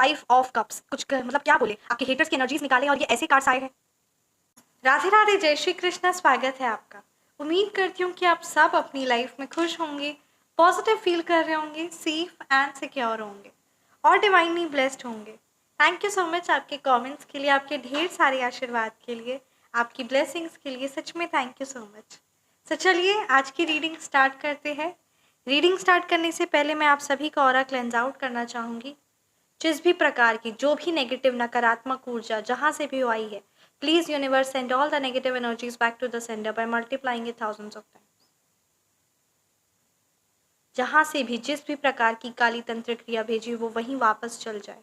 Five of cups, मतलब क्या बोले, आपके हेटर्स की एनर्जीज निकाले और ये ऐसे कार्ड्स आए हैं। राधे राधे, जय श्री कृष्णा, स्वागत है आपका। उम्मीद करती हूँ कि आप सब अपनी लाइफ में खुश होंगे, पॉजिटिव फील कर रहे होंगे, सेफ एंड सिक्योर होंगे और डिवाइनली ब्लेस्ड होंगे। थैंक यू सो मच आपके कमेंट्स के लिए, आपके ढेर सारे आशीर्वाद के लिए, आपकी ब्लेसिंग्स के लिए, सच में थैंक यू सो मच। तो चलिए आज की रीडिंग स्टार्ट करते हैं। रीडिंग स्टार्ट करने से पहले मैं आप सभी का ऑरा क्लेंज आउट करना चाहूँगी। जिस भी प्रकार की जो भी नेगेटिव नकारात्मक ऊर्जा जहाँ से भी आई है, please universe send all the negative energies back to the sender by multiplying it thousands of times. जहाँ से भी जिस भी प्रकार की काली तंत्र क्रिया भेजी वो वहीं वापस चल जाए।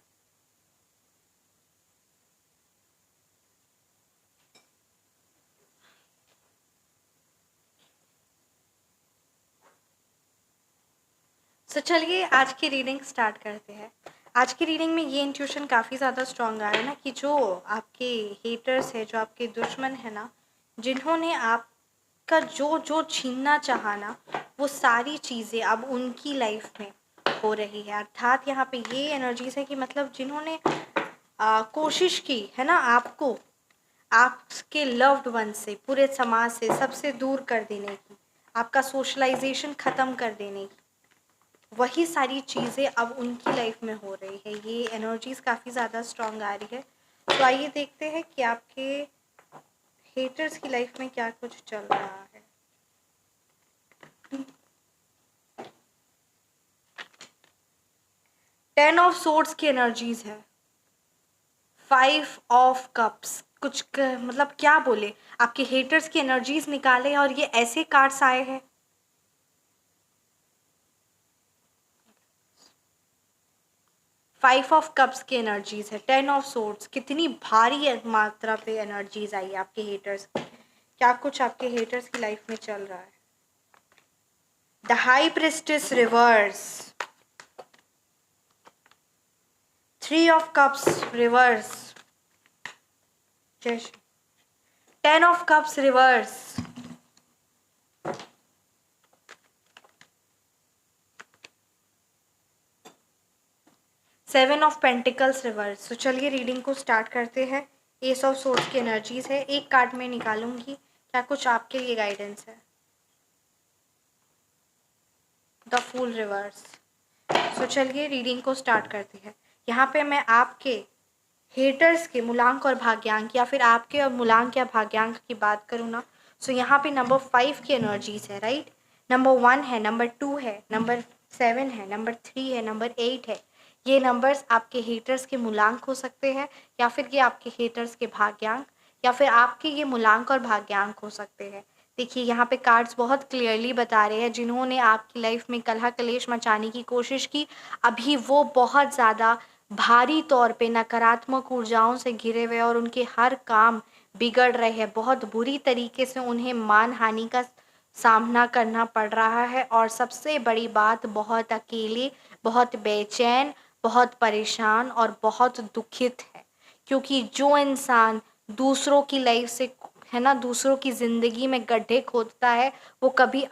तो चलिए आज की रीडिंग स्टार्ट करते हैं। आज की रीडिंग में ये इंट्यूशन काफ़ी ज़्यादा स्ट्रॉन्ग आ रहा है ना कि जो आपके हेटर्स है, जो आपके दुश्मन है ना, जिन्होंने आपका जो जो छीनना चाहा ना, वो सारी चीज़ें अब उनकी लाइफ में हो रही है। अर्थात यहाँ पे ये एनर्जीज है कि मतलब जिन्होंने कोशिश की है ना आपको आपके लव्ड वन से, पूरे समाज से, सबसे दूर कर देने की, आपका सोशलाइजेशन ख़त्म कर देने की, वही सारी चीज़ें अब उनकी लाइफ में हो रही है। ये एनर्जीज काफ़ी ज़्यादा स्ट्रॉन्ग आ रही है। तो आइए देखते हैं कि आपके हेटर्स की लाइफ में क्या कुछ चल रहा है। टेन ऑफ सोर्ड्स की एनर्जीज है, फाइव ऑफ कप्स, मतलब क्या बोले, आपके हेटर्स की एनर्जीज निकाले और ये ऐसे कार्ड्स आए हैं। फाइव ऑफ कप्स की एनर्जीज है, टेन ऑफ सोर्ड्स, कितनी भारी मात्रा पे एनर्जीज आई है आपके हेटर्स की। क्या कुछ आपके हेटर्स की लाइफ में चल रहा है। The high priestess reverse, three of cups reverse, ten of cups reverse, seven of pentacles reverse. तो चलिए रीडिंग को स्टार्ट करते हैं। एस ऑफ सोर्ड्स की एनर्जीज है, एक कार्ड में निकालूंगी, क्या कुछ आपके लिए गाइडेंस है। The fool reverse. तो चलिए रीडिंग को स्टार्ट करते हैं। यहाँ पे मैं आपके हेटर्स के मूलांक और भाग्यांक, या फिर आपके और मूलांक या भाग्यांक की बात करूँ ना, सो यहाँ पे नंबर 5 की एनर्जीज है, राइट। नंबर 1 है, नंबर 2 है, नंबर 7 है, नंबर 3 है, नंबर 8 है। ये नंबर्स आपके हेटर्स के मूलांक हो सकते हैं, या फिर ये आपके हेटर्स के भाग्यांक, या फिर आपके ये मूलांक और भाग्यांक हो सकते हैं। देखिए यहाँ पे कार्ड्स बहुत क्लियरली बता रहे हैं, जिन्होंने आपकी लाइफ में कलह कलेश मचाने की कोशिश की, अभी वो बहुत ज़्यादा भारी तौर पे नकारात्मक ऊर्जाओं से घिरे हुए और उनके हर काम बिगड़ रहे हैं। बहुत बुरी तरीके से उन्हें मान हानि का सामना करना पड़ रहा है, और सबसे बड़ी बात, बहुत अकेले, बहुत बेचैन, बहुत परेशान और बहुत दुखित है। क्योंकि जो इंसान दूसरों की लाइफ से, है ना, दूसरों की ज़िंदगी में गड्ढे खोदता है, वो कभी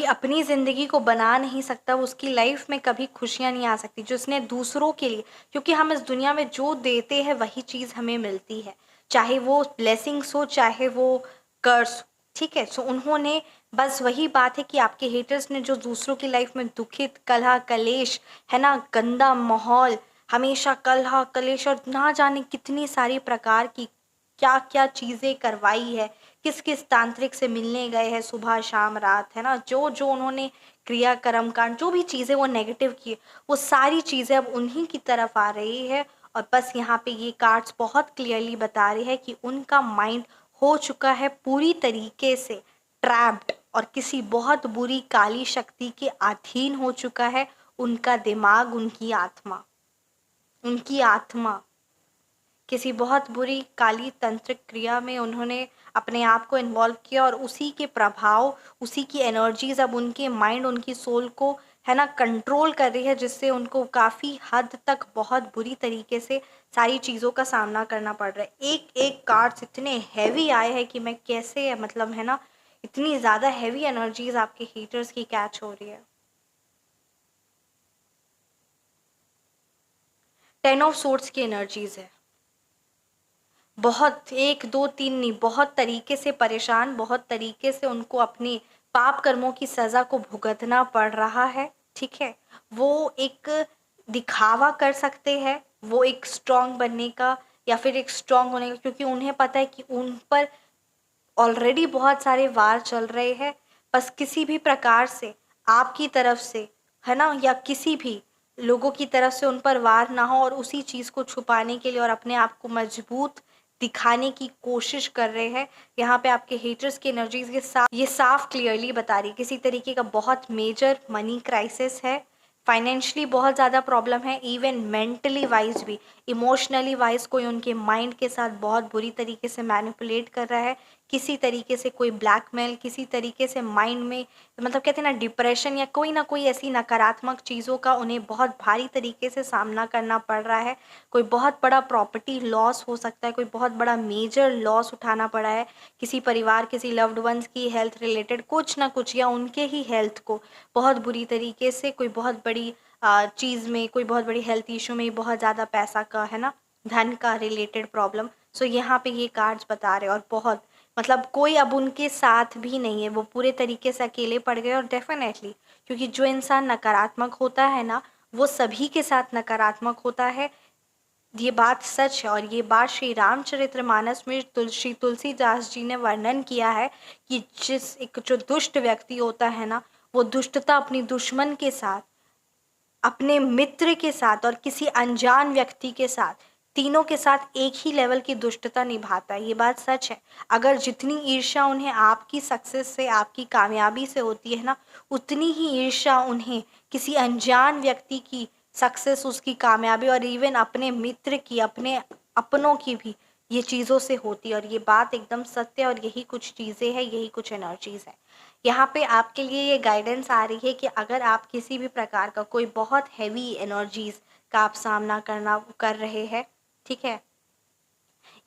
अपनी ज़िंदगी को बना नहीं सकता, उसकी लाइफ में कभी खुशियाँ नहीं आ सकती। जिसने दूसरों के लिए, क्योंकि हम इस दुनिया में जो देते हैं वही चीज़ हमें मिलती है, चाहे वो ब्लेसिंग्स हो चाहे वो कर्स, ठीक है। सो उन्होंने, बस वही बात है कि आपके हेटर्स ने जो दूसरों की लाइफ में दुखित, कलह कलेश, है ना, गंदा माहौल, हमेशा कलह कलेश और ना जाने कितनी सारी प्रकार की क्या क्या चीज़ें करवाई है, किस किस तांत्रिक से मिलने गए हैं सुबह शाम रात, है ना, जो जो उन्होंने क्रिया कर्म कांड, जो भी चीज़ें वो नेगेटिव की, वो सारी चीज़ें अब उन्हीं की तरफ आ रही है। और बस यहाँ पे ये कार्ड्स बहुत क्लियरली बता रहे हैं कि उनका माइंड हो चुका है पूरी तरीके से ट्रैप्ड, और किसी बहुत बुरी काली शक्ति के अधीन हो चुका है उनका दिमाग, उनकी आत्मा किसी बहुत बुरी काली तंत्रिक क्रिया में उन्होंने अपने आप को इन्वॉल्व किया, और उसी के प्रभाव, उसी की एनर्जीज अब उनके माइंड, उनकी सोल को, है ना, कंट्रोल कर रही है, जिससे उनको काफ़ी हद तक बहुत बुरी तरीके से सारी चीज़ों का सामना करना पड़ रहा है। एक एक कार्ड्स इतने हैवी आए हैं कि मैं कैसे, मतलब, है ना, इतनी ज़्यादा हैवी एनर्जीज आपके हीटर्स की कैच हो रही है। 10 ऑफ सोर्ड्स की एनर्जीज है। बहुत, एक दो तीन नहीं, बहुत तरीके से परेशान, बहुत तरीके से उनको अपने पाप कर्मों की सज़ा को भुगतना पड़ रहा है, ठीक है। वो एक दिखावा कर सकते हैं, वो एक स्ट्रांग बनने का या फिर एक स्ट्रांग होने का, क्योंकि उन्हें पता है कि उन पर ऑलरेडी बहुत सारे वार चल रहे हैं। बस किसी भी प्रकार से आपकी तरफ से, है ना, या किसी भी लोगों की तरफ से उन पर वार ना हो, और उसी चीज़ को छुपाने के लिए और अपने आप को मजबूत दिखाने की कोशिश कर रहे हैं। यहाँ पे आपके हेटर्स की एनर्जीज ये साफ क्लियरली बता रही है किसी तरीके का बहुत मेजर मनी क्राइसिस है, फाइनेंशियली बहुत ज़्यादा प्रॉब्लम है, इवन मेंटली वाइज भी, इमोशनली वाइज कोई उनके माइंड के साथ बहुत बुरी तरीके से मैनिपुलेट कर रहा है, किसी तरीके से कोई ब्लैकमेल, किसी तरीके से माइंड में, मतलब कहते हैं ना, डिप्रेशन या कोई ना कोई ऐसी नकारात्मक चीज़ों का उन्हें बहुत भारी तरीके से सामना करना पड़ रहा है। कोई बहुत बड़ा प्रॉपर्टी लॉस हो सकता है, कोई बहुत बड़ा मेजर लॉस उठाना पड़ा है, किसी परिवार, किसी लव्ड वंस की हेल्थ रिलेटेड कुछ ना कुछ, या उनके ही हेल्थ को बहुत बुरी तरीके से कोई बहुत बड़ी चीज़ में, कोई बहुत बड़ी हेल्थ इशू में बहुत ज़्यादा पैसा का, है ना, धन का रिलेटेड प्रॉब्लम। सो यहाँ पे ये कार्ड्स बता रहे हैं, और बहुत, मतलब कोई अब उनके साथ भी नहीं है, वो पूरे तरीके से अकेले पड़ गए। और डेफिनेटली, क्योंकि जो इंसान नकारात्मक होता है ना, वो सभी के साथ नकारात्मक होता है, ये बात सच है। और ये बात श्री रामचरितमानस में श्री तुलसीदास जी ने वर्णन किया है कि जिस एक जो दुष्ट व्यक्ति होता है ना, वो दुष्टता अपनी दुश्मन के साथ, अपने मित्र के साथ और किसी अनजान व्यक्ति के साथ, तीनों के साथ एक ही लेवल की दुष्टता निभाता है। ये बात सच है। अगर जितनी ईर्ष्या उन्हें आपकी सक्सेस से, आपकी कामयाबी से होती है ना, उतनी ही ईर्ष्या उन्हें किसी अनजान व्यक्ति की सक्सेस, उसकी कामयाबी, और इवन अपने मित्र की, अपने अपनों की भी ये चीज़ों से होती है। और ये बात एकदम सत्य है, और यही कुछ चीज़ें हैं, यही कुछ एनर्जीज है। यहाँ पे आपके लिए ये गाइडेंस आ रही है कि अगर आप किसी भी प्रकार का कोई बहुत हैवी एनर्जीज का आप सामना कर रहे हैं, ठीक है,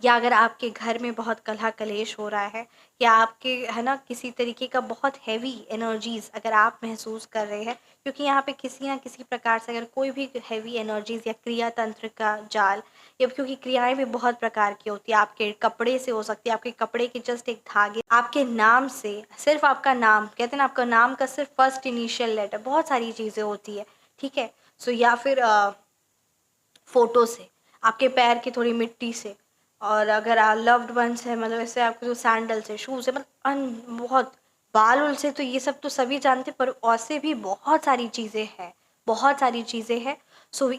या अगर आपके घर में बहुत कलह कलेश हो रहा है, या आपके, है ना, किसी तरीके का बहुत हैवी एनर्जीज अगर आप महसूस कर रहे हैं, क्योंकि यहाँ पे किसी ना किसी प्रकार से अगर कोई भी हैवी एनर्जीज या क्रिया तंत्र का जाल, या क्योंकि क्रियाएं भी बहुत प्रकार की होती है, आपके कपड़े से हो सकती है, आपके कपड़े के जस्ट एक धागे, आपके नाम से, सिर्फ आपका नाम, कहते हैं ना, आपका नाम का सिर्फ फर्स्ट इनिशियल लेटर, बहुत सारी चीज़ें होती है, ठीक है। सो या फिर फोटो से, आपके पैर की थोड़ी मिट्टी से, और अगर लव्ड वंस है, मतलब ऐसे आपके जो सैंडल से, शूज है, मतलब बहुत बाल उल से, तो ये सब तो सभी जानते, पर और से भी बहुत सारी चीज़ें हैं, बहुत सारी चीज़ें हैं। सो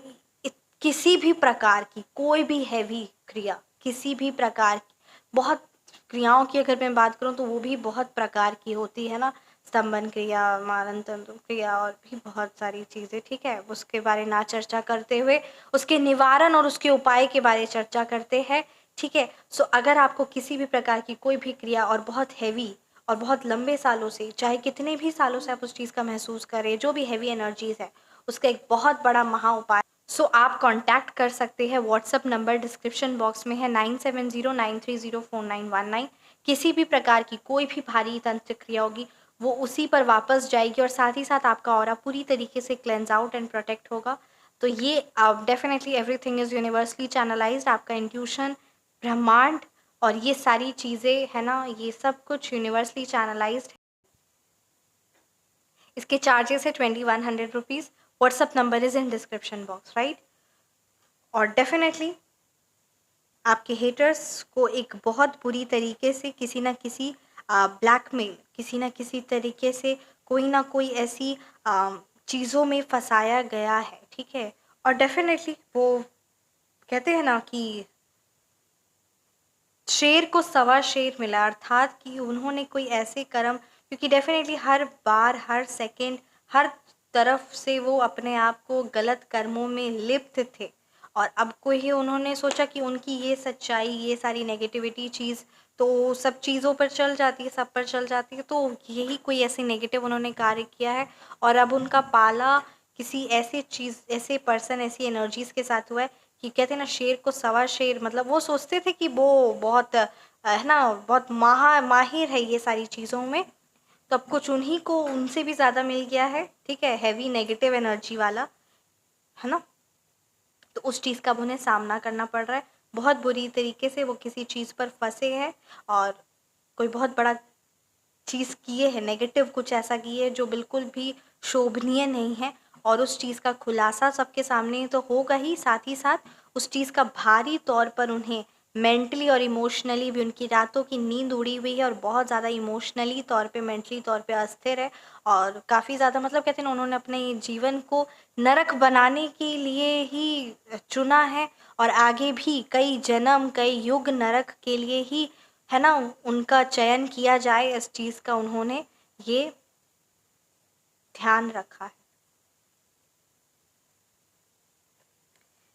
किसी भी प्रकार की कोई भी हैवी क्रिया, किसी भी प्रकार की, बहुत क्रियाओं की अगर मैं बात करूँ तो वो भी बहुत प्रकार की होती है ना, स्तंभन क्रिया, मारन तंत्र क्रिया, और भी बहुत सारी चीज़ें, ठीक है। उसके बारे ना चर्चा करते हुए उसके निवारण और उसके उपाय के बारे चर्चा करते हैं, ठीक है। सो अगर आपको किसी भी प्रकार की कोई भी क्रिया और बहुत हैवी और बहुत लंबे सालों से, चाहे कितने भी सालों से आप उस चीज़ का महसूस करें, जो भी हैवी एनर्जीज है, उसका एक बहुत बड़ा महा उपाय, सो आप कांटेक्ट कर सकते हैं। व्हाट्सअप नंबर डिस्क्रिप्शन बॉक्स में है 9709304919। किसी भी प्रकार की कोई भी भारी तंत्र क्रिया होगी, वो उसी पर वापस जाएगी, और साथ ही साथ आपका ऑरा पूरी तरीके से क्लेंज आउट एंड प्रोटेक्ट होगा। तो ये definitely everything is universally channelised, आपका इंट्यूशन, ब्रह्मांड, और ये सारी चीज़ें, है ना, ये सब कुछ यूनिवर्सली चैनलाइज्ड है। इसके चार्जेस है 2100 rupees. WhatsApp number is in description box, right. और डेफिनेटली आपके हेटर्स को एक बहुत बुरी तरीके से किसी ना किसी ब्लैकमेल, किसी ना किसी तरीके से कोई ना कोई ऐसी चीज़ों में फंसाया गया है, ठीक है। और डेफिनेटली वो कहते हैं ना कि शेर को सवा शेर मिला, अर्थात कि उन्होंने कोई ऐसे कर्म, क्योंकि डेफिनेटली हर बार, हर सेकंड, हर तरफ से वो अपने आप को गलत कर्मों में लिप्त थे, और अब कोई ही उन्होंने सोचा कि उनकी ये सच्चाई, ये सारी नेगेटिविटी चीज़ तो सब चीज़ों पर चल जाती है, सब पर चल जाती है, तो यही कोई ऐसे नेगेटिव उन्होंने कार्य किया है, और अब उनका पाला किसी ऐसे चीज़, ऐसे पर्सन, ऐसी एनर्जीज के साथ हुआ है कि कहते हैं ना, शेर को सवा शेर, मतलब वो सोचते थे कि वो बहुत है ना, बहुत माहिर है ये सारी चीज़ों में, तो अब कुछ उन्हीं को उनसे भी ज़्यादा मिल गया है, ठीक है, हैवी नेगेटिव एनर्जी वाला, है ना। तो उस चीज़ का अब उन्हें सामना करना पड़ रहा है। बहुत बुरी तरीके से वो किसी चीज़ पर फँसे हैं और कोई बहुत बड़ा चीज़ किए हैं, नेगेटिव कुछ ऐसा किए है जो बिल्कुल भी शोभनीय नहीं है, और उस चीज़ का खुलासा सबके सामने तो होगा ही, साथ ही साथ उस चीज़ का भारी तौर पर उन्हें मेंटली और इमोशनली भी उनकी रातों की नींद उड़ी हुई है और बहुत ज़्यादा इमोशनली तौर पे, मेंटली तौर पे अस्थिर है, और काफ़ी ज़्यादा मतलब कहते हैं ना, उन्होंने अपने जीवन को नरक बनाने के लिए ही चुना है, और आगे भी कई जन्म, कई युग नरक के लिए ही, है ना, उनका चयन किया जाए, इस चीज़ का उन्होंने ये ध्यान रखा है।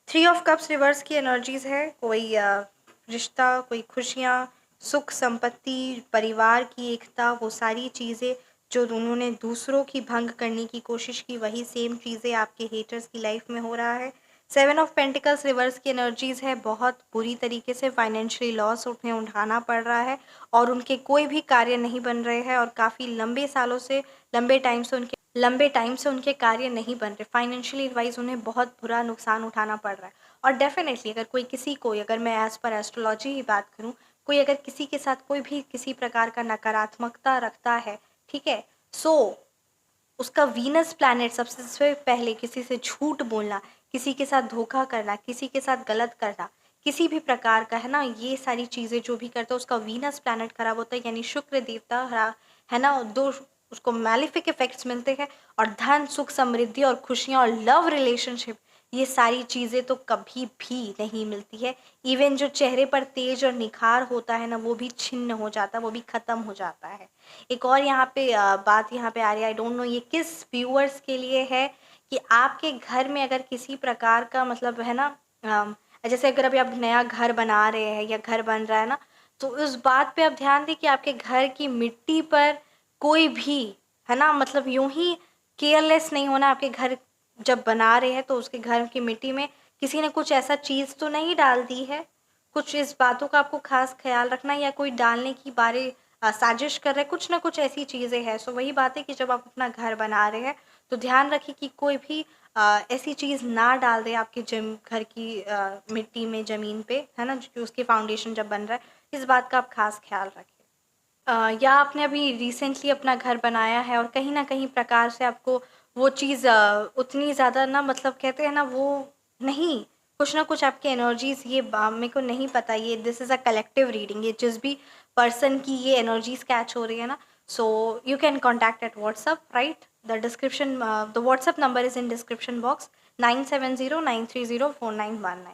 3 ऑफ कप्स रिवर्स की एनर्जीज है। कोई रिश्ता, कोई खुशियाँ, सुख, संपत्ति, परिवार की एकता, वो सारी चीज़ें जो उन्होंने दूसरों की भंग करने की कोशिश की, वही सेम चीज़ें आपके हेटर्स की लाइफ में हो रहा है। 7 ऑफ पेंटिकल्स रिवर्स की एनर्जीज है। बहुत बुरी तरीके से फाइनेंशियली लॉस उन्हें उठाना पड़ रहा है और उनके कोई भी कार्य नहीं बन रहे हैं, और काफ़ी लंबे टाइम से उनके कार्य नहीं बन रहे। फाइनेंशियली वाइज उन्हें बहुत बुरा नुकसान उठाना पड़ रहा है। और डेफिनेटली अगर कोई किसी को, अगर मैं एज़ पर एस्ट्रोलॉजी ही बात करूँ, कोई अगर किसी के साथ कोई भी किसी प्रकार का नकारात्मकता रखता है, ठीक है, सो उसका वीनस प्लैनेट सबसे पहले किसी से झूठ बोलना, किसी के साथ धोखा करना, किसी के साथ गलत करना, किसी भी प्रकार का, है ना, ये सारी चीज़ें जो भी करता है उसका वीनस प्लैनेट खराब होता है, यानी शुक्र देवता है ना, दो उसको मैलिफिक इफेक्ट्स मिलते हैं, और धन, सुख, समृद्धि और खुशियाँ और लव रिलेशनशिप, ये सारी चीज़ें तो कभी भी नहीं मिलती है। इवन जो चेहरे पर तेज और निखार होता है ना, वो भी छिन्न हो जाता है, वो भी ख़त्म हो जाता है। एक और यहाँ पे बात यहाँ पे आ रही है, आई डोंट नो ये किस व्यूअर्स के लिए है, कि आपके घर में अगर किसी प्रकार का मतलब, है ना, जैसे अगर अभी आप नया घर बना रहे हैं या घर बन रहा है ना, तो उस बात पे आप ध्यान दें कि आपके घर की मिट्टी पर कोई भी, है ना, मतलब यूं ही केयरलेस नहीं होना। आपके घर जब बना रहे हैं तो उसके घर की मिट्टी में किसी ने कुछ ऐसा चीज़ तो नहीं डाल दी है, कुछ इस बातों का आपको खास ख्याल रखना है, या कोई डालने की साजिश कर रहे हैं, कुछ ना कुछ ऐसी चीज़ें हैं। सो वही बात है कि जब आप अपना घर बना रहे हैं तो ध्यान रखिए कि कोई भी ऐसी चीज़ ना डाल दे आपके घर की मिट्टी में, ज़मीन पे, है ना, जो उसकी फाउंडेशन जब बन रहा है, इस बात का आप खास ख्याल रखें। या आपने अभी रिसेंटली अपना घर बनाया है और कहीं न कहीं प्रकार से आपको वो चीज़ उतनी ज़्यादा ना, मतलब कहते हैं ना, वो नहीं, कुछ ना कुछ आपकी एनर्जीज़, ये मेरे को नहीं पता, ये this is a collective reading, ये जिस भी पर्सन की ये एनर्जीज़ कैच हो रही है ना, so you can contact at WhatsApp, right? The WhatsApp number is in description box, 9709304919।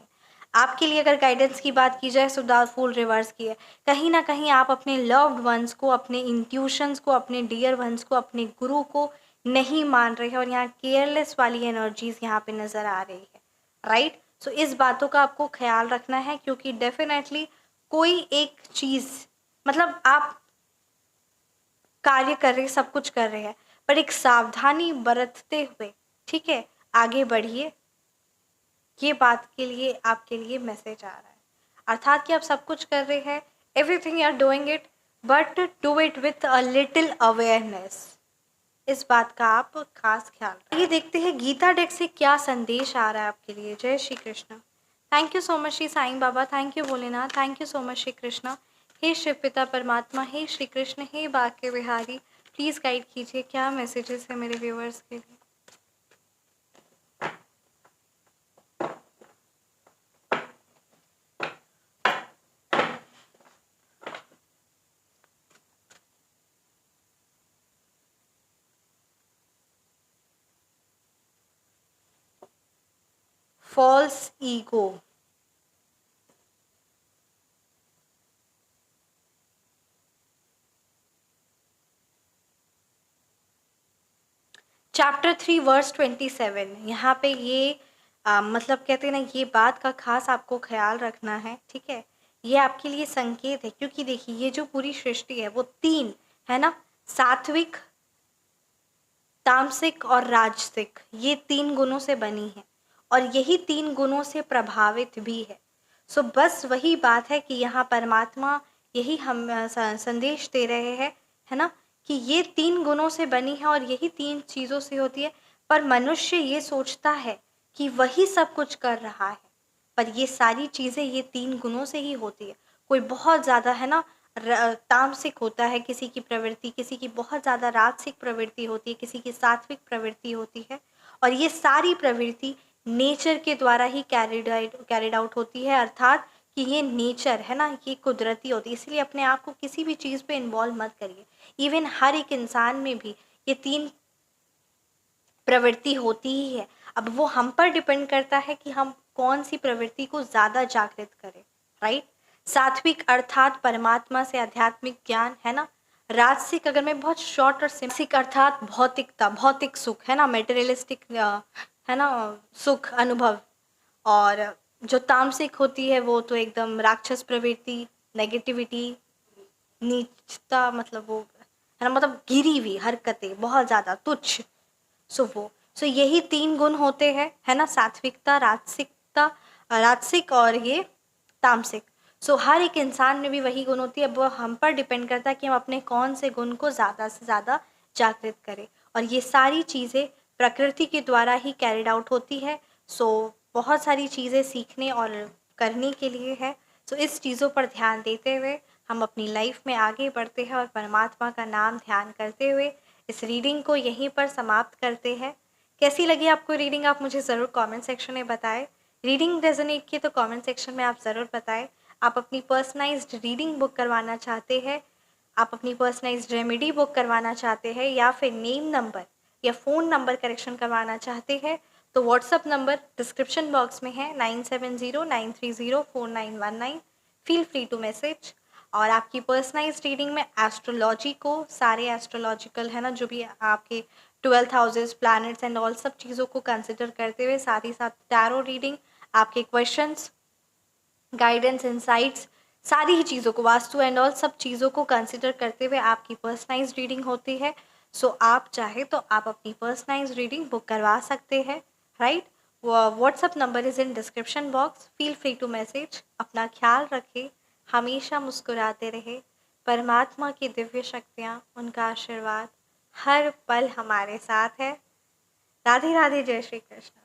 आपके लिए अगर गाइडेंस की बात की जाए, सो द फूल रिवर्स की है। कहीं न कहीं आप अपने लव्ड वंस को, अपने इंट्यूशंस को, अपने डियर वंस को, अपने गुरु को नहीं मान रहे हैं, और यहाँ केयरलेस वाली एनर्जीज़ यहाँ पे नज़र आ रही है, राइट? सो इस बातों का आपको ख़्याल रखना है, क्योंकि डेफ़िनेटली कोई एक चीज़, मतलब आप कार्य कर रहे हैं, सब कुछ कर रहे हैं, पर एक सावधानी बरतते हुए, ठीक है, आगे बढ़िए। ये बात के लिए आपके लिए मैसेज आ रहा है, अर्थात कि आप सब कुछ कर रहे हैं, everything you are doing it, but do it with a little awareness. इस बात का आप खास ख्याल रखें। ये देखते हैं गीता डेक से क्या संदेश आ रहा है आपके लिए। जय Shri Krishna. Thank you so much Shri Sai Baba, thank you Bholenath, thank you so much Shri Krishna. हे शिव पिता परमात्मा, हे श्री कृष्ण, हे बाके बिहारी, प्लीज़ गाइड कीजिए क्या मैसेजेस है मेरे व्यूअर्स के लिए। False ego. चैप्टर 3 वर्स 27, यहाँ पे ये मतलब कहते हैं ना, ये बात का खास आपको ख्याल रखना है, ठीक है। ये आपके लिए संकेत है, क्योंकि देखिए ये जो पूरी सृष्टि है वो 3, है ना, सात्विक, तामसिक और राजसिक, ये 3 गुणों से बनी है, और यही 3 गुणों से प्रभावित भी है। सो बस वही बात है कि यहाँ परमात्मा यही हम संदेश दे रहे हैं, है ना, कि ये 3 गुणों से बनी है और यही 3 चीज़ों से होती है, पर मनुष्य ये सोचता है कि वही सब कुछ कर रहा है, पर ये सारी चीज़ें ये 3 गुणों से ही होती है। कोई बहुत ज़्यादा है ना तामसिक होता है, किसी की प्रवृत्ति, किसी की बहुत ज़्यादा राजसिक प्रवृत्ति होती है, किसी की सात्विक प्रवृत्ति होती है, और ये सारी प्रवृत्ति नेचर के द्वारा ही कैरिड आउट होती है, अर्थात कि ये नेचर है ना, ये कुदरती होती है। इसलिए अपने आप को किसी भी चीज़ पे इन्वॉल्व मत करिए। इवन हर एक इंसान में भी ये 3 प्रवृत्ति होती ही है। अब वो हम पर डिपेंड करता है कि हम कौन सी प्रवृत्ति को ज़्यादा जागृत करें, राइट? सात्विक अर्थात परमात्मा से आध्यात्मिक ज्ञान, है ना? राजसिक, अगर मैं बहुत शॉर्ट और सिंपल, अर्थात भौतिकता, भौतिक सुख, है ना, मेटेरियलिस्टिक, है ना, सुख अनुभव। और जो तामसिक होती है वो तो एकदम राक्षस प्रवृत्ति, नेगेटिविटी, नीचता, मतलब वो है ना, मतलब गिरी हुई हरकतें, बहुत ज़्यादा तुच्छ। सो यही 3 गुण होते हैं, है ना, सात्विकता, राजसिक और ये तामसिक। हर एक इंसान में भी वही गुण होती है। अब वो हम पर डिपेंड करता है कि हम अपने कौन से गुण को ज़्यादा से ज़्यादा जागृत करें, और ये सारी चीज़ें प्रकृति के द्वारा ही कैरिड आउट होती है। बहुत सारी चीज़ें सीखने और करने के लिए है। इस चीज़ों पर ध्यान देते हुए हम अपनी लाइफ में आगे बढ़ते हैं और परमात्मा का नाम ध्यान करते हुए इस रीडिंग को यहीं पर समाप्त करते हैं। कैसी लगी आपको रीडिंग, आप मुझे ज़रूर कमेंट सेक्शन में बताएं। रीडिंग रेजोनेट की तो कमेंट सेक्शन में आप ज़रूर बताएं। आप अपनी पर्सनलाइज्ड रीडिंग बुक करवाना चाहते हैं, आप अपनी पर्सनलाइज्ड रेमेडी बुक करवाना चाहते हैं, या फिर नेम नंबर या फ़ोन नंबर करेक्शन करवाना चाहते हैं, तो व्हाट्सअप नंबर डिस्क्रिप्शन बॉक्स में है 9709304919। Feel free to message. और आपकी पर्सनलाइज्ड रीडिंग में एस्ट्रोलॉजी को, सारे एस्ट्रोलॉजिकल, है ना, जो भी आपके 12 हाउसेस, प्लैनेट्स एंड ऑल सब चीज़ों को कंसिडर करते हुए, साथ ही साथ टैरो रीडिंग, आपके क्वेश्चंस, गाइडेंस, इंसाइट्स, सारी ही चीज़ों को, वास्तु एंड ऑल सब चीज़ों को कंसिडर करते हुए आपकी पर्सनलाइज्ड रीडिंग होती है। आप चाहे तो आप अपनी पर्सनलाइज्ड रीडिंग बुक करवा सकते हैं, right? WhatsApp number is in description box. Feel free to message. अपना ख्याल रखें, हमेशा मुस्कुराते रहे। परमात्मा की दिव्य शक्तियाँ, उनका आशीर्वाद हर पल हमारे साथ है। राधे राधे, जय श्री कृष्ण।